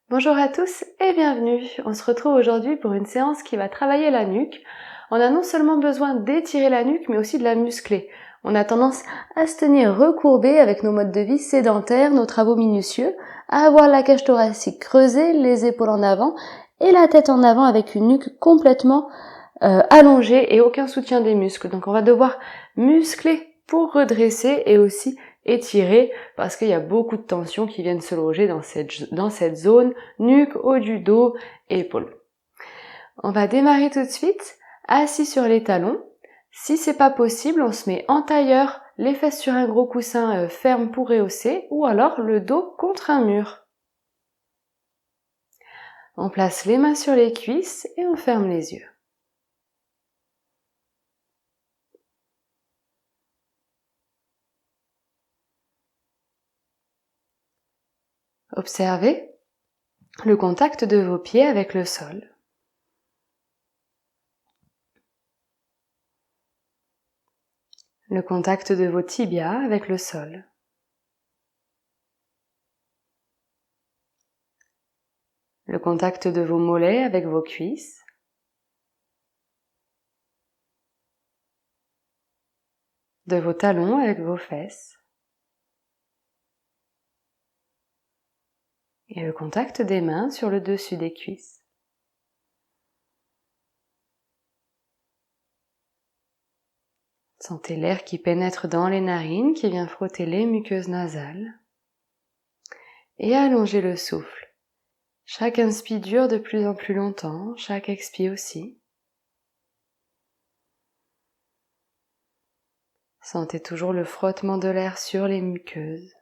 Bonjour à tous et bienvenue. On se retrouve aujourd'hui pour une séance qui va travailler la nuque. On a non seulement besoin d'étirer la nuque, mais aussi de la muscler. On a tendance à se tenir recourbé avec nos modes de vie sédentaires, nos travaux minutieux, à avoir la cage thoracique creusée, les épaules en avant et la tête en avant avec une nuque complètement allongée et aucun soutien des muscles. Donc on va devoir muscler pour redresser et aussi étirer parce qu'il y a beaucoup de tensions qui viennent se loger dans cette zone, nuque, haut du dos, épaules. On va démarrer tout de suite, assis sur les talons. Si c'est pas possible, on se met en tailleur, les fesses sur un gros coussin ferme pour rehausser, ou alors le dos contre un mur. On place les mains sur les cuisses et on ferme les yeux. Observez le contact de vos pieds avec le sol. Le contact de vos tibias avec le sol. Le contact de vos mollets avec vos cuisses. De vos talons avec vos fesses. Et le contact des mains sur le dessus des cuisses. Sentez l'air qui pénètre dans les narines, qui vient frotter les muqueuses nasales. Et allongez le souffle. Chaque inspire dure de plus en plus longtemps, chaque expire aussi. Sentez toujours le frottement de l'air sur les muqueuses.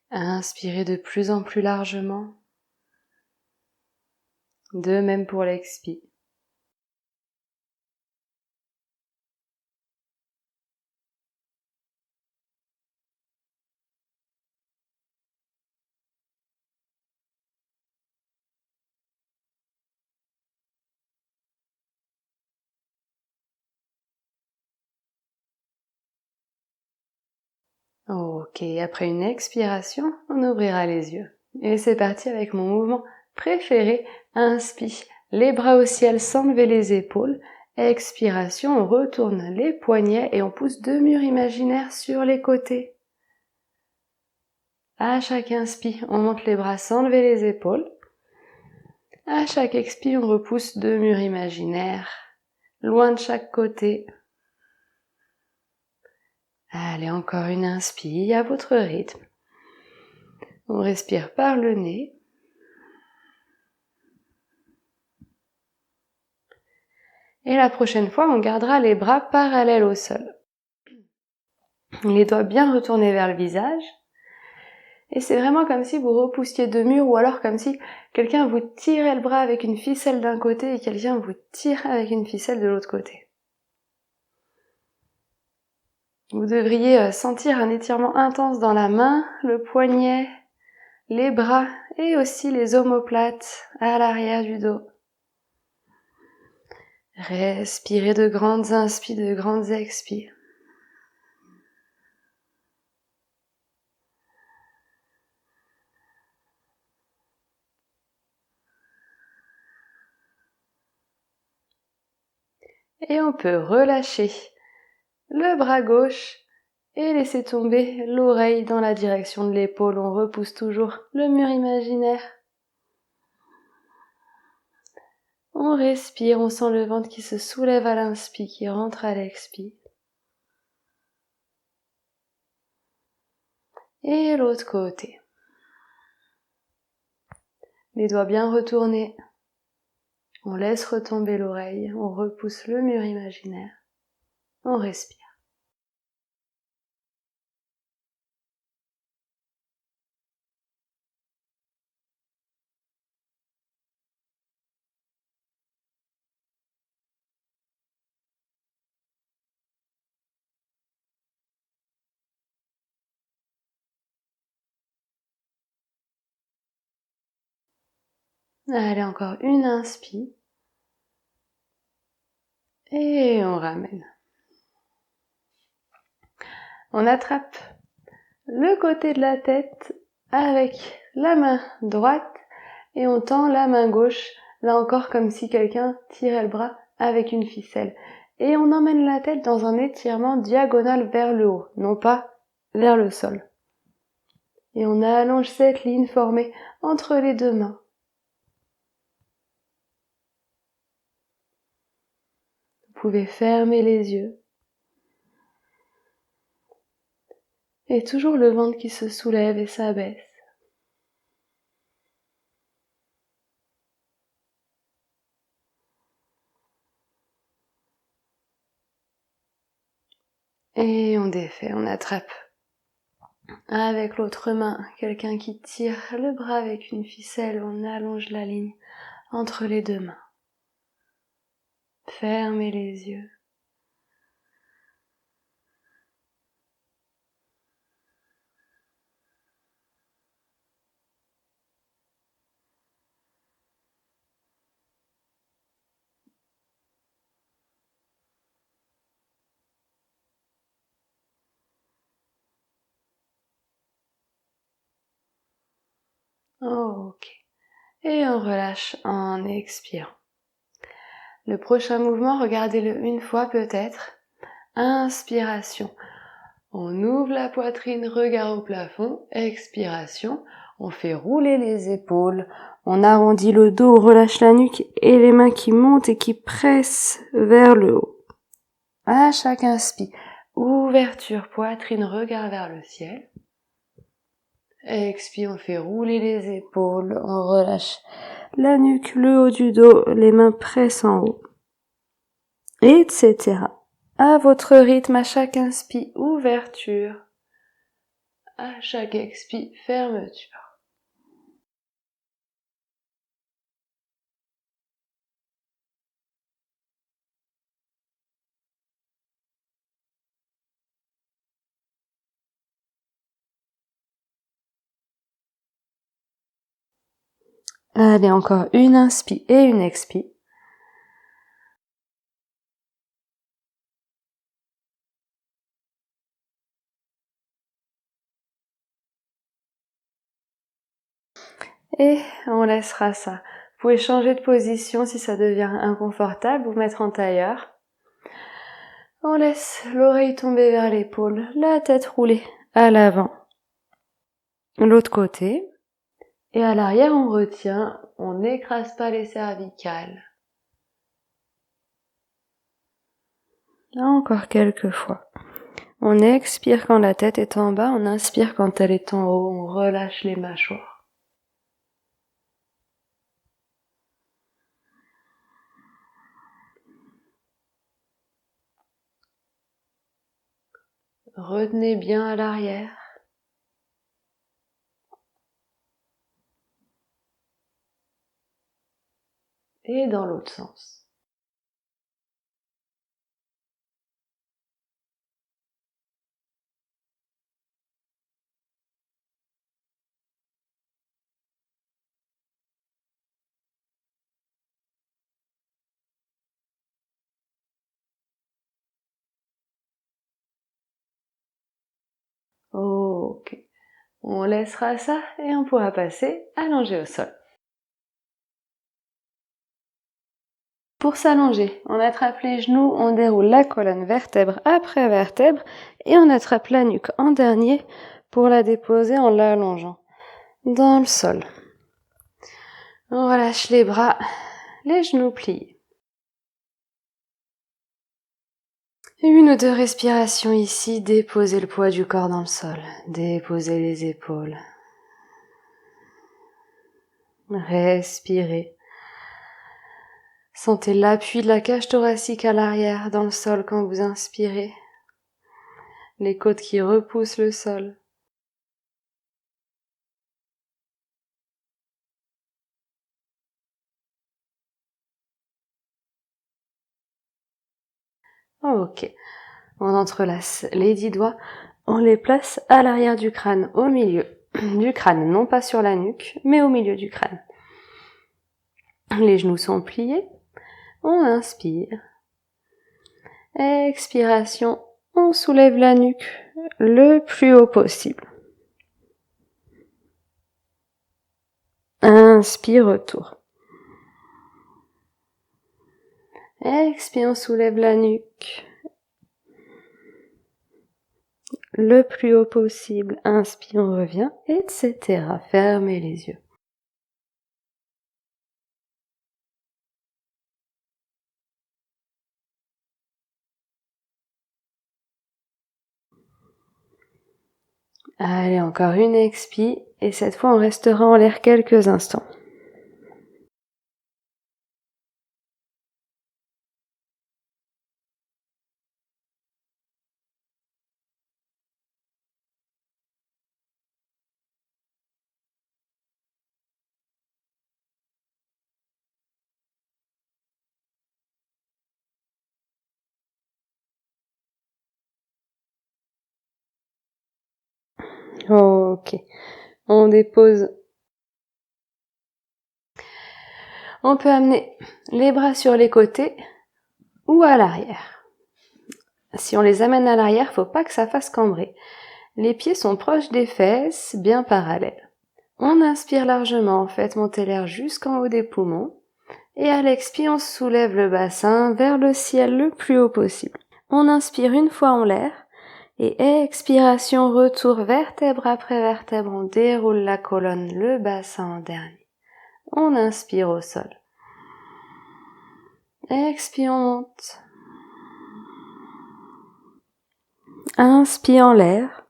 Inspirez de plus en plus largement. De même pour l'expire. Ok, après une expiration, on ouvrira les yeux. Et c'est parti avec mon mouvement préféré. Inspire, les bras au ciel sans lever les épaules. Expiration, on retourne les poignets et on pousse deux murs imaginaires sur les côtés. À chaque inspire, on monte les bras sans lever les épaules. À chaque expire, on repousse deux murs imaginaires, loin de chaque côté. Allez, encore une inspire à votre rythme. On respire par le nez. Et la prochaine fois, on gardera les bras parallèles au sol. Les doigts bien retournés vers le visage. Et c'est vraiment comme si vous repoussiez deux murs ou alors comme si quelqu'un vous tirait le bras avec une ficelle d'un côté et quelqu'un vous tire avec une ficelle de l'autre côté. Vous devriez sentir un étirement intense dans la main, le poignet, les bras et aussi les omoplates à l'arrière du dos. Respirez de grandes inspires, de grandes expires. Et on peut relâcher le bras gauche et laisser tomber l'oreille dans la direction de l'épaule. On repousse toujours le mur imaginaire. On respire, on sent le ventre qui se soulève à l'inspire, qui rentre à l'expire. Et l'autre côté. Les doigts bien retournés. On laisse retomber l'oreille, on repousse le mur imaginaire. On respire. Allez, encore une inspire. Et on ramène. On attrape le côté de la tête avec la main droite et on tend la main gauche, là encore comme si quelqu'un tirait le bras avec une ficelle. Et on emmène la tête dans un étirement diagonal vers le haut, non pas vers le sol. Et on allonge cette ligne formée entre les deux mains. Vous pouvez fermer les yeux. Et toujours le ventre qui se soulève et s'abaisse. Et on défait, on attrape avec l'autre main quelqu'un qui tire le bras avec une ficelle, on allonge la ligne entre les deux mains. Fermez les yeux. Ok. Et on relâche en expirant. Le prochain mouvement, regardez-le une fois peut-être. Inspiration. On ouvre la poitrine, regard au plafond. Expiration. On fait rouler les épaules. On arrondit le dos, on relâche la nuque et les mains qui montent et qui pressent vers le haut. À chaque inspire, ouverture, poitrine, regard vers le ciel. Expire, on fait rouler les épaules, on relâche la nuque, le haut du dos, les mains pressent en haut, etc. À votre rythme, à chaque inspire, ouverture, à chaque expire, fermeture. Allez, encore une inspire et une expire. Et on laissera ça. Vous pouvez changer de position si ça devient inconfortable, vous mettre en tailleur. On laisse l'oreille tomber vers l'épaule, la tête rouler à l'avant. L'autre côté. Et à l'arrière, on retient, on n'écrase pas les cervicales. Là, encore quelques fois. On expire quand la tête est en bas, on inspire quand elle est en haut, on relâche les mâchoires. Retenez bien à l'arrière. Et dans l'autre sens. Ok. On laissera ça et on pourra passer allongé au sol. Pour s'allonger, on attrape les genoux, on déroule la colonne vertèbre après vertèbre et on attrape la nuque en dernier pour la déposer en l'allongeant dans le sol. On relâche les bras, les genoux pliés. Une ou deux respirations ici, déposez le poids du corps dans le sol, déposez les épaules. Respirez. Sentez l'appui de la cage thoracique à l'arrière dans le sol quand vous inspirez. Les côtes qui repoussent le sol. Ok. On entrelace les 10 doigts, on les place à l'arrière du crâne, au milieu du crâne, non pas sur la nuque, mais au milieu du crâne. Les genoux sont pliés, on inspire. Expiration, on soulève la nuque, le plus haut possible. Inspire, retour. Expire, on soulève la nuque. Le plus haut possible. Inspire, on revient, etc. Fermez les yeux. Allez, encore une expire, et cette fois on restera en l'air quelques instants. Ok, on dépose. On peut amener les bras sur les côtés ou à l'arrière. Si on les amène à l'arrière, faut pas que ça fasse cambrer. Les pieds sont proches des fesses, bien parallèles. On inspire largement, faites monter l'air jusqu'en haut des poumons. Et à l'expire, on soulève le bassin vers le ciel le plus haut possible. On inspire une fois en l'air. Et expiration, retour vertèbre après vertèbre, on déroule la colonne, le bassin en dernier. On inspire au sol. Expire, on monte. Inspire en l'air.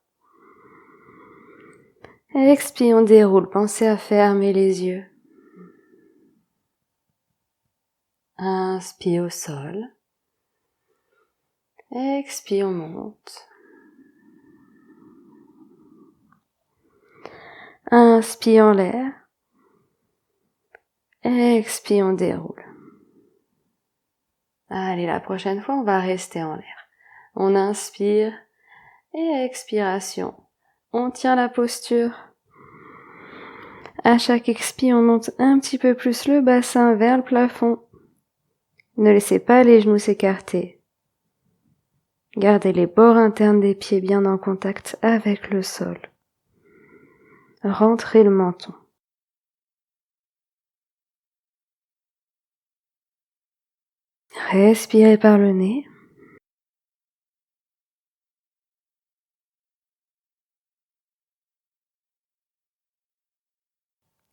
Expire, on déroule. Pensez à fermer les yeux. Inspire au sol. Expire, on monte. Inspire en l'air. Expire, on déroule. Allez, la prochaine fois, on va rester en l'air. On inspire et expiration. On tient la posture. À chaque expire, on monte un petit peu plus le bassin vers le plafond. Ne laissez pas les genoux s'écarter. Gardez les bords internes des pieds bien en contact avec le sol. Rentrez le menton. Respirez par le nez.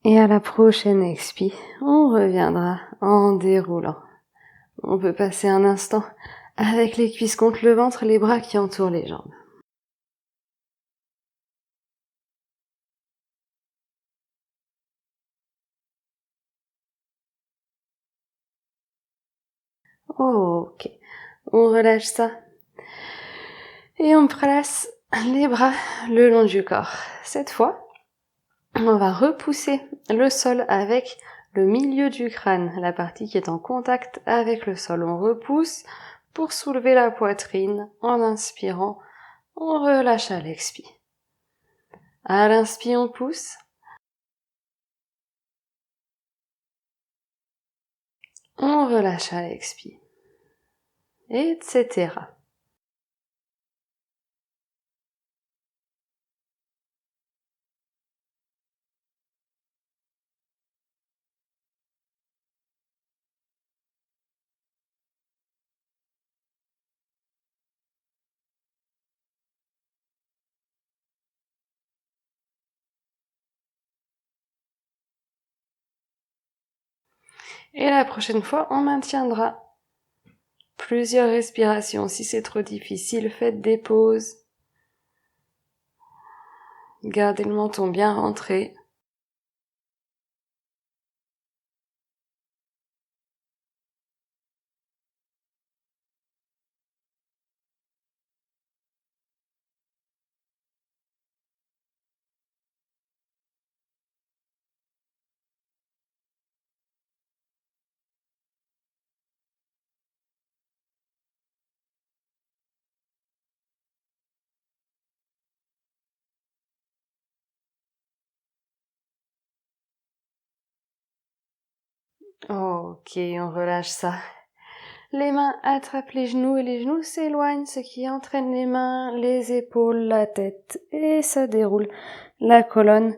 Et à la prochaine expire, on reviendra en déroulant. On peut passer un instant avec les cuisses contre le ventre, les bras qui entourent les jambes. Ok, on relâche ça. Et on place les bras le long du corps. Cette fois, on va repousser le sol avec le milieu du crâne, la partie qui est en contact avec le sol. On repousse pour soulever la poitrine en inspirant. On relâche à l'expire. À l'inspire, on pousse. On relâche à l'expire. Etc. Et la prochaine fois, on maintiendra plusieurs respirations. Si c'est trop difficile, faites des pauses. Gardez le menton bien rentré. Ok, on relâche ça. Les mains attrapent les genoux et les genoux s'éloignent, ce qui entraîne les mains, les épaules, la tête et ça déroule la colonne.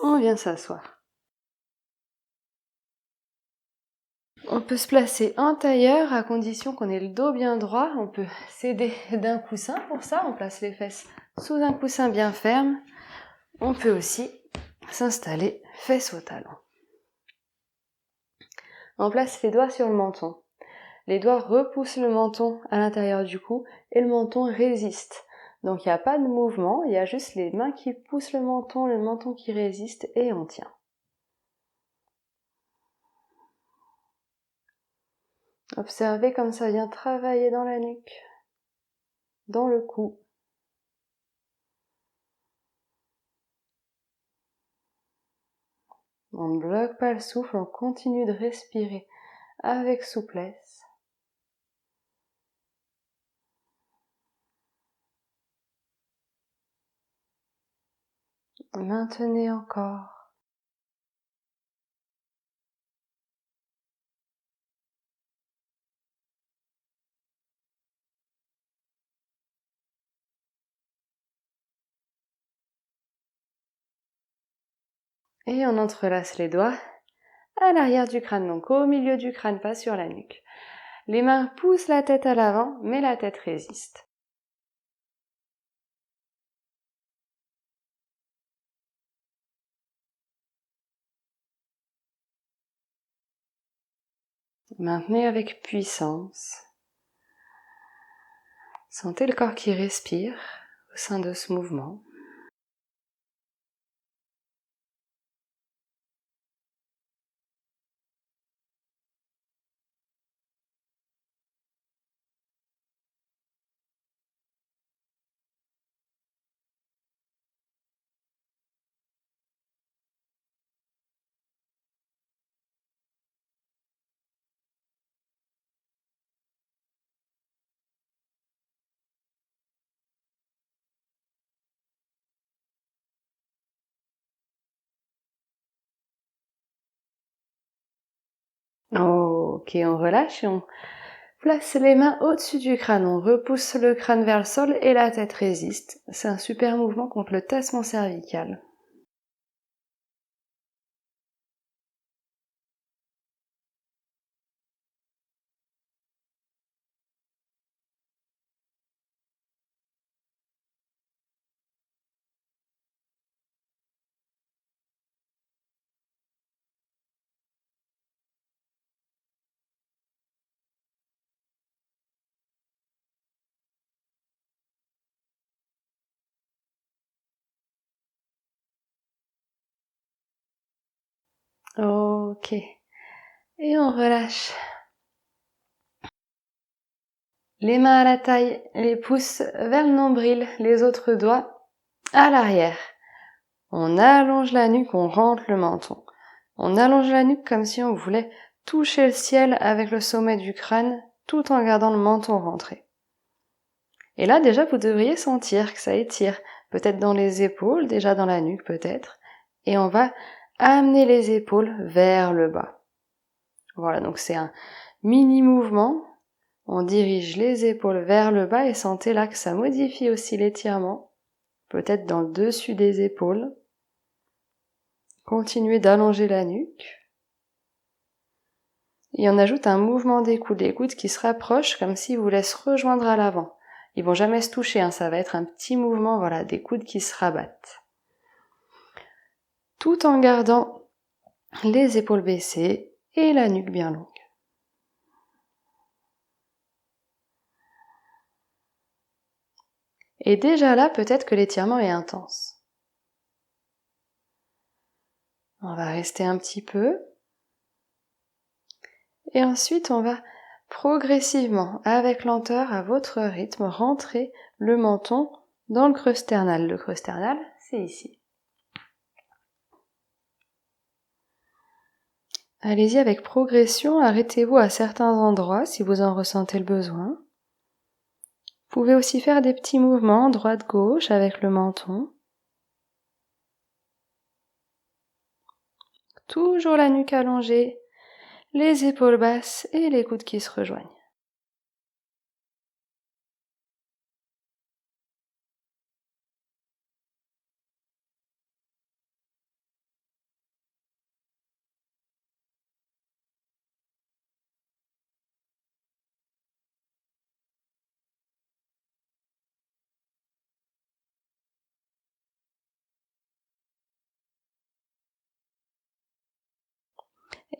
On vient s'asseoir. On peut se placer en tailleur à condition qu'on ait le dos bien droit. On peut s'aider d'un coussin pour ça. On place les fesses sous un coussin bien ferme. On peut aussi s'installer fesses au talon. On place les doigts sur le menton. Les doigts repoussent le menton à l'intérieur du cou et le menton résiste. Donc il n'y a pas de mouvement, il y a juste les mains qui poussent le menton qui résiste et on tient. Observez comme ça vient travailler dans la nuque, dans le cou. On ne bloque pas le souffle, on continue de respirer avec souplesse. Maintenez encore. Et on entrelace les doigts à l'arrière du crâne, donc au milieu du crâne, pas sur la nuque. Les mains poussent la tête à l'avant, mais la tête résiste. Maintenez avec puissance. Sentez le corps qui respire au sein de ce mouvement. Ok, on relâche et on place les mains au-dessus du crâne. On repousse le crâne vers le sol et la tête résiste. C'est un super mouvement contre le tassement cervical. Ok. Et on relâche. Les mains à la taille, les pouces vers le nombril, les autres doigts à l'arrière. On allonge la nuque, on rentre le menton. On allonge la nuque comme si on voulait toucher le ciel avec le sommet du crâne tout en gardant le menton rentré. Et là déjà vous devriez sentir que ça étire, peut-être dans les épaules, déjà dans la nuque peut-être. Et on va amener les épaules vers le bas. Voilà, donc c'est un mini mouvement. On dirige les épaules vers le bas et sentez là que ça modifie aussi l'étirement, peut-être dans le dessus des épaules. Continuez d'allonger la nuque. Et on ajoute un mouvement des coudes qui se rapprochent comme s'ils vous laissent rejoindre à l'avant. Ils vont jamais se toucher, hein, ça va être un petit mouvement, voilà, des coudes qui se rabattent. Tout en gardant les épaules baissées et la nuque bien longue. Et déjà là, peut-être que l'étirement est intense. On va rester un petit peu. Et ensuite, on va progressivement, avec lenteur, à votre rythme, rentrer le menton dans le creux sternal. Le creux sternal, c'est ici. Allez-y avec progression, arrêtez-vous à certains endroits si vous en ressentez le besoin. Vous pouvez aussi faire des petits mouvements droite-gauche avec le menton. Toujours la nuque allongée, les épaules basses et les coudes qui se rejoignent.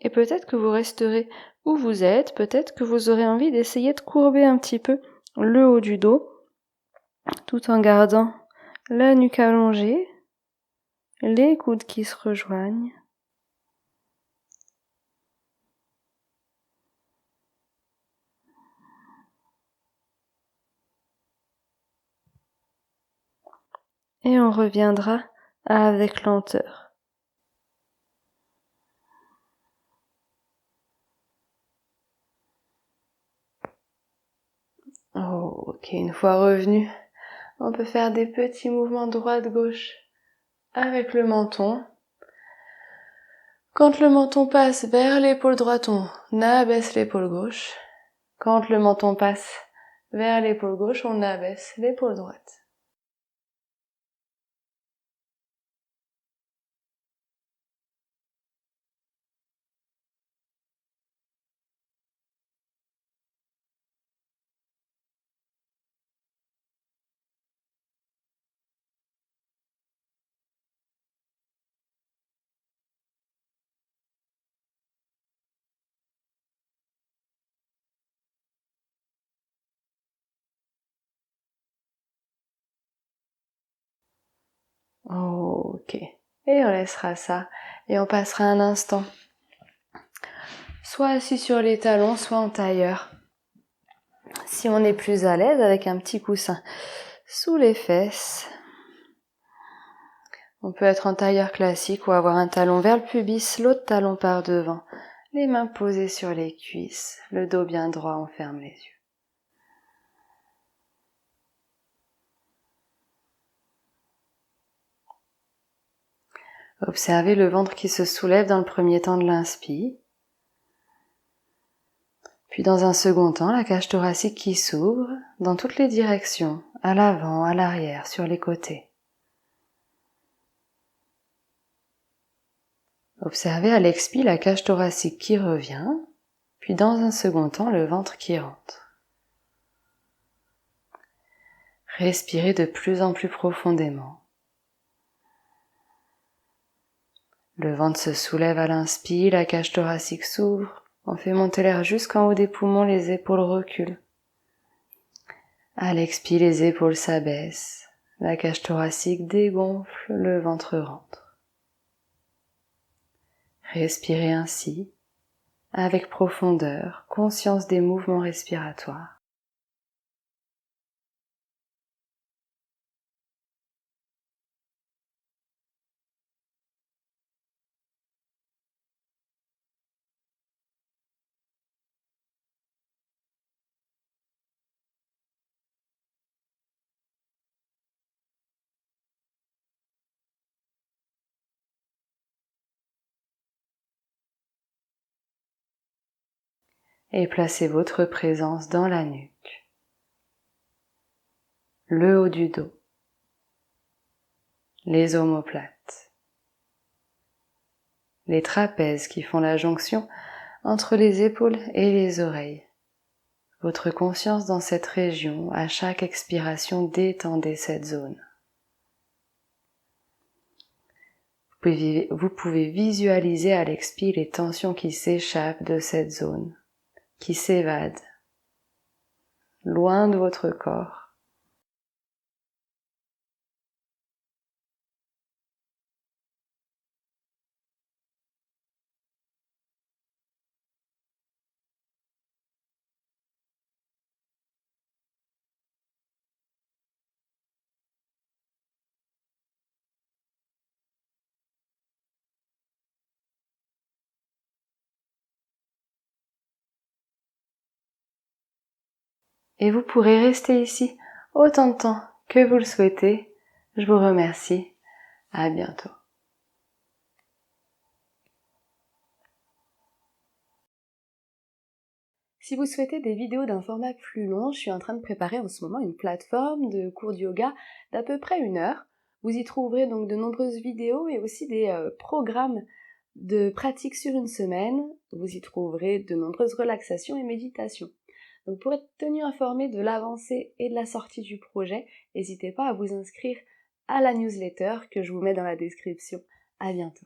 Et peut-être que vous resterez où vous êtes, peut-être que vous aurez envie d'essayer de courber un petit peu le haut du dos, tout en gardant la nuque allongée, les coudes qui se rejoignent. Et on reviendra avec lenteur. Oh, ok, une fois revenu, on peut faire des petits mouvements droite-gauche avec le menton. Quand le menton passe vers l'épaule droite, on abaisse l'épaule gauche. Quand le menton passe vers l'épaule gauche, on abaisse l'épaule droite. Ok. Et on laissera ça. Et on passera un instant. Soit assis sur les talons, soit en tailleur. Si on est plus à l'aise avec un petit coussin sous les fesses. On peut être en tailleur classique ou avoir un talon vers le pubis, l'autre talon par devant. Les mains posées sur les cuisses, le dos bien droit, on ferme les yeux. Observez le ventre qui se soulève dans le premier temps de l'inspire. Puis dans un second temps, la cage thoracique qui s'ouvre dans toutes les directions, à l'avant, à l'arrière, sur les côtés. Observez à l'expire la cage thoracique qui revient, puis dans un second temps, le ventre qui rentre. Respirez de plus en plus profondément. Le ventre se soulève à l'inspire, la cage thoracique s'ouvre, on fait monter l'air jusqu'en haut des poumons, les épaules reculent. À l'expire, les épaules s'abaissent, la cage thoracique dégonfle, le ventre rentre. Respirez ainsi, avec profondeur, conscience des mouvements respiratoires. Et placez votre présence dans la nuque, le haut du dos, les omoplates, les trapèzes qui font la jonction entre les épaules et les oreilles. Votre conscience dans cette région, à chaque expiration, détendez cette zone. Vous pouvez visualiser à l'expire les tensions qui s'échappent de cette zone, qui s'évadent, loin de votre corps. Et vous pourrez rester ici autant de temps que vous le souhaitez. Je vous remercie. À bientôt. Si vous souhaitez des vidéos d'un format plus long, je suis en train de préparer en ce moment une plateforme de cours de yoga d'à peu près 1 heure. Vous y trouverez donc de nombreuses vidéos et aussi des programmes de pratique sur une semaine. Vous y trouverez de nombreuses relaxations et méditations. Donc pour être tenu informé de l'avancée et de la sortie du projet, n'hésitez pas à vous inscrire à la newsletter que je vous mets dans la description. À bientôt.